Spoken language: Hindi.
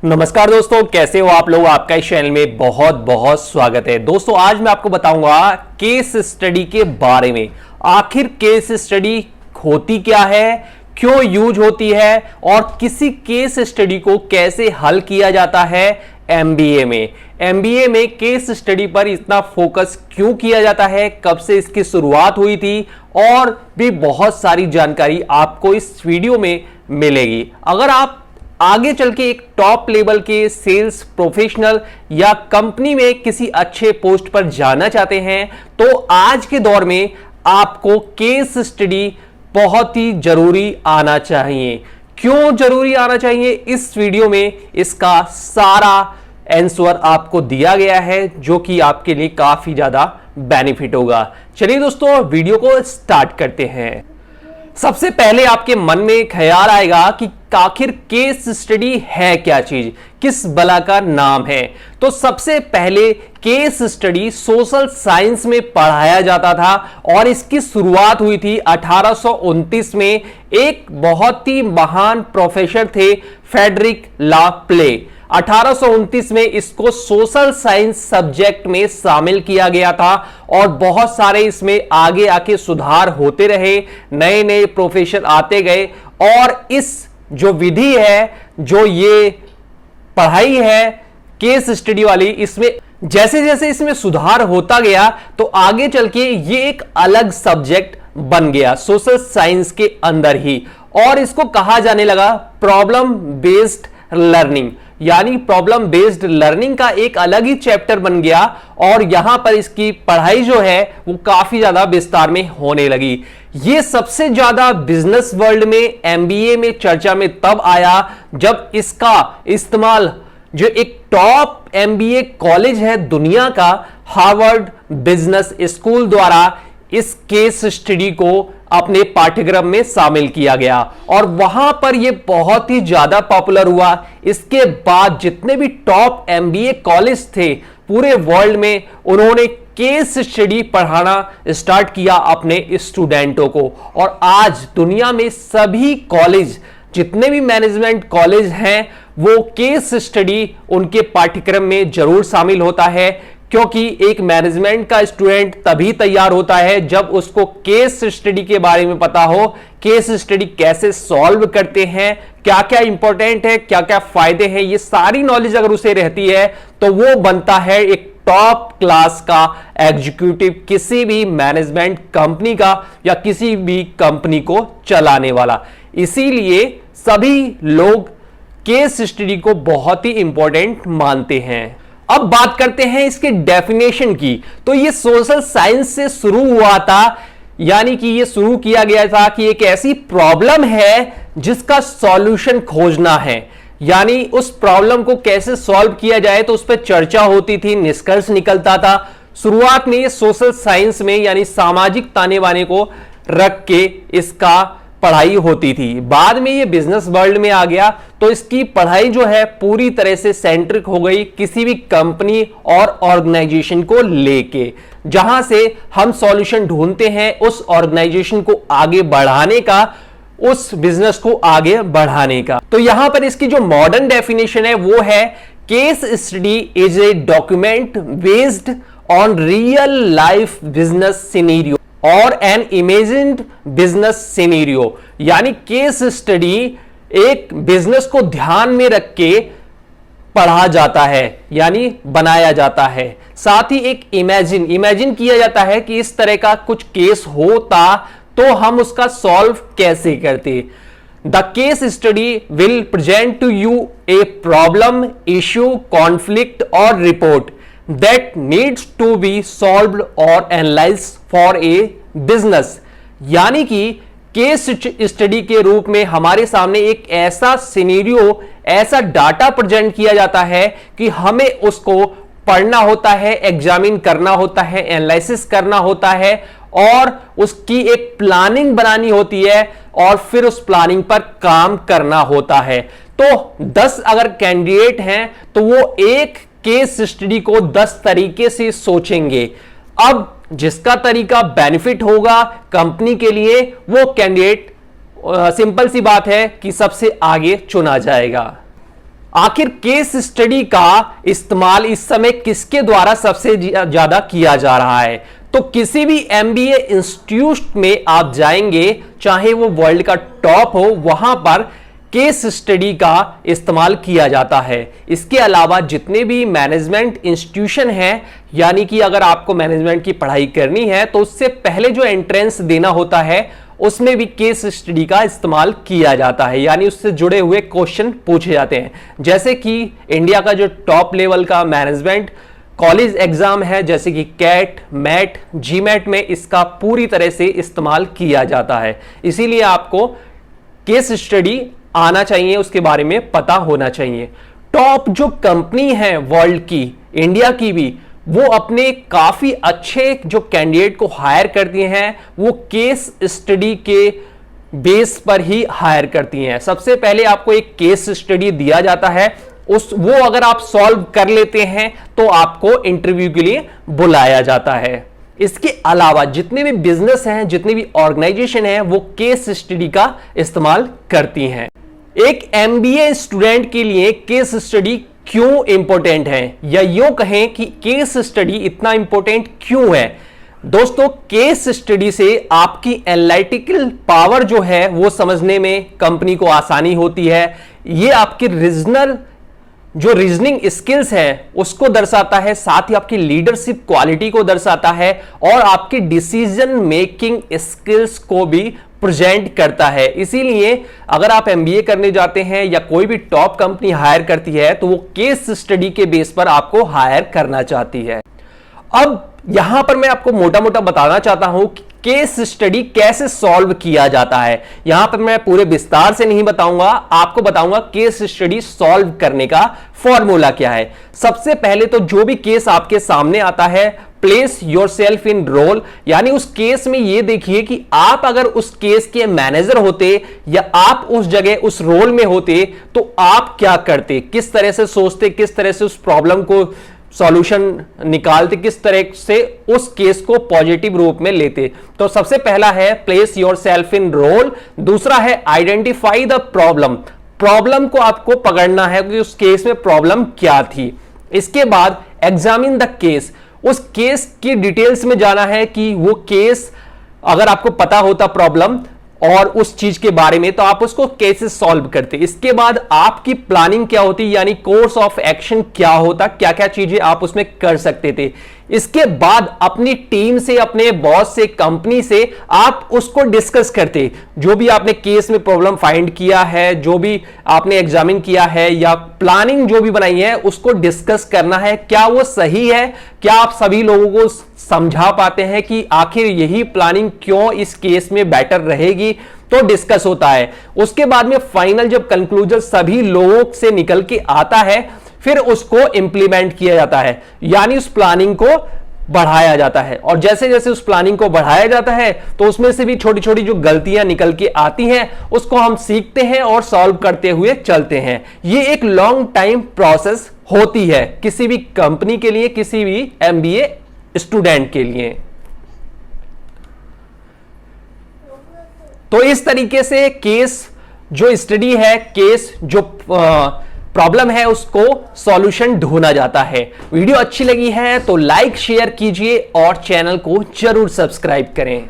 नमस्कार दोस्तों, कैसे हो आप लोग। आपका इस चैनल में बहुत बहुत स्वागत है। दोस्तों आज मैं आपको बताऊंगा केस स्टडी के बारे में। आखिर केस स्टडी होती क्या है, क्यों यूज होती है और किसी केस स्टडी को कैसे हल किया जाता है एमबीए में। एमबीए में केस स्टडी पर इतना फोकस क्यों किया जाता है, कब से इसकी शुरुआत हुई थी और भी बहुत सारी जानकारी आपको इस वीडियो में मिलेगी। अगर आप आगे चल के एक टॉप लेवल के सेल्स प्रोफेशनल या कंपनी में किसी अच्छे पोस्ट पर जाना चाहते हैं तो आज के दौर में आपको केस स्टडी बहुत ही जरूरी आना चाहिए। क्यों जरूरी आना चाहिए, इस वीडियो में इसका सारा आंसर आपको दिया गया है जो कि आपके लिए काफी ज्यादा बेनिफिट होगा। चलिए दोस्तों वीडियो को स्टार्ट करते हैं। सबसे पहले आपके मन में ख्याल आएगा कि आखिर केस स्टडी है क्या चीज, किस बला का नाम है। तो सबसे पहले केस स्टडी सोशल साइंस में पढ़ाया जाता था और इसकी शुरुआत हुई थी 1829 में। एक बहुत ही महान प्रोफेसर थे फ्रेडरिक लाप्ले। 1829 में इसको सोशल साइंस सब्जेक्ट में शामिल किया गया था और बहुत सारे इसमें आगे आके सुधार होते रहे, नए नए प्रोफेसर आते गए और इस जो विधि है, जो ये पढ़ाई है केस स्टडी वाली, इसमें जैसे जैसे इसमें सुधार होता गया तो आगे चल के ये एक अलग सब्जेक्ट बन गया सोशल साइंस के अंदर ही और इसको कहा जाने लगा प्रॉब्लम बेस्ड लर्निंग। यानी प्रॉब्लम बेस्ड लर्निंग का एक अलग ही चैप्टर बन गया और यहां पर इसकी पढ़ाई जो है वो काफी ज्यादा विस्तार में होने लगी। ये सबसे ज्यादा बिजनेस वर्ल्ड में एमबीए में चर्चा में तब आया जब इसका इस्तेमाल जो एक टॉप एमबीए कॉलेज है दुनिया का, हार्वर्ड बिजनेस स्कूल द्वारा इस केस स्टडी को अपने पाठ्यक्रम में शामिल किया गया और वहां पर यह बहुत ही ज्यादा पॉपुलर हुआ। इसके बाद जितने भी टॉप एमबीए कॉलेज थे पूरे वर्ल्ड में, उन्होंने केस स्टडी पढ़ाना स्टार्ट किया अपने स्टूडेंटों को और आज दुनिया में सभी कॉलेज, जितने भी मैनेजमेंट कॉलेज हैं, वो केस स्टडी उनके पाठ्यक्रम में जरूर शामिल होता है। क्योंकि एक मैनेजमेंट का स्टूडेंट तभी तैयार होता है जब उसको केस स्टडी के बारे में पता हो, केस स्टडी कैसे सॉल्व करते हैं, क्या क्या इंपॉर्टेंट है, क्या क्या फायदे हैं, ये सारी नॉलेज अगर उसे रहती है तो वो बनता है एक टॉप क्लास का एग्जीक्यूटिव किसी भी मैनेजमेंट कंपनी का या किसी भी कंपनी को चलाने वाला। इसीलिए सभी लोग केस स्टडी को बहुत ही इंपॉर्टेंट मानते हैं। अब बात करते हैं इसके डेफिनेशन की। तो ये सोशल साइंस से शुरू हुआ था, यानी कि ये शुरू किया गया था कि एक ऐसी प्रॉब्लम है जिसका सॉल्यूशन खोजना है, यानी उस प्रॉब्लम को कैसे सॉल्व किया जाए तो उस पर चर्चा होती थी, निष्कर्ष निकलता था। शुरुआत में ये सोशल साइंस में यानी सामाजिक ताने बाने को रख के इसका पढ़ाई होती थी। बाद में ये बिजनेस वर्ल्ड में आ गया तो इसकी पढ़ाई जो है पूरी तरह से सेंट्रिक हो गई किसी भी कंपनी और ऑर्गेनाइजेशन को लेके, जहां से हम सॉल्यूशन ढूंढते हैं उस ऑर्गेनाइजेशन को आगे बढ़ाने का, उस बिजनेस को आगे बढ़ाने का। तो यहां पर इसकी जो मॉडर्न डेफिनेशन है वो है case study is a document based on real life business scenario और एन इमेजिन्ड बिजनेस सिनेरियो। यानी केस स्टडी एक बिजनेस को ध्यान में रख के पढ़ा जाता है, यानी बनाया जाता है। साथ ही एक इमेजिन किया जाता है कि इस तरह का कुछ केस होता तो हम उसका सॉल्व कैसे करते। The case study will present to you a problem, issue, conflict और report that needs to be solved or analyzed for a business। यानी कि केस स्टडी के रूप में हमारे सामने एक ऐसा सिनेरियो, ऐसा डाटा प्रेजेंट किया जाता है कि हमें उसको पढ़ना होता है, एग्जामिन करना होता है, एनालिसिस करना होता है और उसकी एक प्लानिंग बनानी होती है और फिर उस प्लानिंग पर काम करना होता है। तो 10 अगर कैंडिडेट हैं तो वो एक केस स्टडी को 10 तरीके से सोचेंगे। अब जिसका तरीका बेनिफिट होगा कंपनी के लिए वो कैंडिडेट सिंपल सी बात है कि सबसे आगे चुना जाएगा। आखिर केस स्टडी का इस्तेमाल इस समय किसके द्वारा सबसे ज्यादा किया जा रहा है? तो किसी भी एमबीए इंस्टीट्यूट में आप जाएंगे, चाहे वो वर्ल्ड का टॉप हो, वहां पर केस स्टडी का इस्तेमाल किया जाता है। इसके अलावा जितने भी मैनेजमेंट इंस्टीट्यूशन हैं, यानी कि अगर आपको मैनेजमेंट की पढ़ाई करनी है तो उससे पहले जो एंट्रेंस देना होता है उसमें भी केस स्टडी का इस्तेमाल किया जाता है, यानी उससे जुड़े हुए क्वेश्चन पूछे जाते हैं। जैसे कि इंडिया का जो टॉप लेवल का मैनेजमेंट कॉलेज एग्जाम है, जैसे कि कैट, मैट, जीमैट में इसका पूरी तरह से इस्तेमाल किया जाता है। इसीलिए आपको केस स्टडी आना चाहिए, उसके बारे में पता होना चाहिए। टॉप जो कंपनी है वर्ल्ड की, इंडिया की भी, वो अपने काफी अच्छे जो कैंडिडेट को हायर करती हैं वो केस स्टडी के बेस पर ही हायर करती हैं। सबसे पहले आपको एक केस स्टडी दिया जाता है, वो अगर आप सॉल्व कर लेते हैं तो आपको इंटरव्यू के लिए बुलाया जाता है। इसके अलावा जितने भी बिजनेस हैं, जितनी भी ऑर्गेनाइजेशन है, वो केस स्टडी का इस्तेमाल करती हैं। एक एमबीए स्टूडेंट के लिए केस स्टडी क्यों इंपॉर्टेंट है, या यूं कहें कि केस स्टडी इतना इंपॉर्टेंट क्यों है? दोस्तों, केस स्टडी से आपकी एनालिटिकल पावर जो है वो समझने में कंपनी को आसानी होती है। ये आपकी रीजनिंग स्किल्स है उसको दर्शाता है, साथ ही आपकी लीडरशिप क्वालिटी को दर्शाता है और आपकी डिसीजन मेकिंग स्किल्स को भी प्रेजेंट करता है। इसीलिए अगर आप एमबीए करने जाते हैं या कोई भी टॉप कंपनी हायर करती है तो वो केस स्टडी के बेस पर आपको हायर करना चाहती है। अब यहां पर मैं आपको मोटा मोटा बताना चाहता हूं कि केस स्टडी कैसे सॉल्व किया जाता है। यहां पर मैं पूरे विस्तार से नहीं बताऊंगा, आपको बताऊंगा केस स्टडी सॉल्व करने का फॉर्मूला क्या है। सबसे पहले तो जो भी केस आपके सामने आता है, प्लेस योरसेल्फ इन रोल, यानी उस केस में यह देखिए कि आप अगर उस केस के मैनेजर होते या आप उस जगह उस रोल में होते तो आप क्या करते, किस तरह से सोचते, किस तरह से उस प्रॉब्लम को सॉल्यूशन निकालते, किस तरह से उस केस को पॉजिटिव रूप में लेते। तो सबसे पहला है प्लेस योरसेल्फ इन रोल, दूसरा है आइडेंटिफाई द प्रॉब्लम को आपको पकड़ना है कि उस केस में प्रॉब्लम क्या थी। इसके बाद एग्जामिन द केस, उस केस की डिटेल्स में जाना है कि वो केस अगर आपको पता होता प्रॉब्लम और उस चीज के बारे में तो आप उसको कैसे सॉल्व करते। इसके बाद आपकी प्लानिंग क्या होती, यानी कोर्स ऑफ एक्शन क्या होता, क्या क्या चीजें आप उसमें कर सकते थे। इसके बाद अपनी टीम से, अपने बॉस से, कंपनी से आप उसको डिस्कस करते, जो भी आपने केस में प्रॉब्लम फाइंड किया है, जो भी आपने एग्जामिन किया है या प्लानिंग जो भी बनाई है उसको डिस्कस करना है। क्या वो सही है, क्या आप सभी लोगों को समझा पाते हैं कि आखिर यही प्लानिंग क्यों इस केस में बेटर रहेगी, तो डिस्कस होता है। उसके बाद में फाइनल जब कंक्लूजन सभी लोगों से निकल के आता है फिर उसको इंप्लीमेंट किया जाता है, यानी उस प्लानिंग को बढ़ाया जाता है। और जैसे जैसे उस प्लानिंग को बढ़ाया जाता है तो उसमें से भी छोटी छोटी जो गलतियां निकल के आती हैं उसको हम सीखते हैं और सॉल्व करते हुए चलते हैं। ये एक लॉन्ग टाइम प्रोसेस होती है किसी भी कंपनी के लिए, किसी भी एमबीए स्टूडेंट के लिए। तो इस तरीके से केस जो स्टडी है, केस जो प्रॉब्लम है उसको सॉल्यूशन ढूंढा जाता है। वीडियो अच्छी लगी है तो लाइक शेयर कीजिए और चैनल को जरूर सब्सक्राइब करें।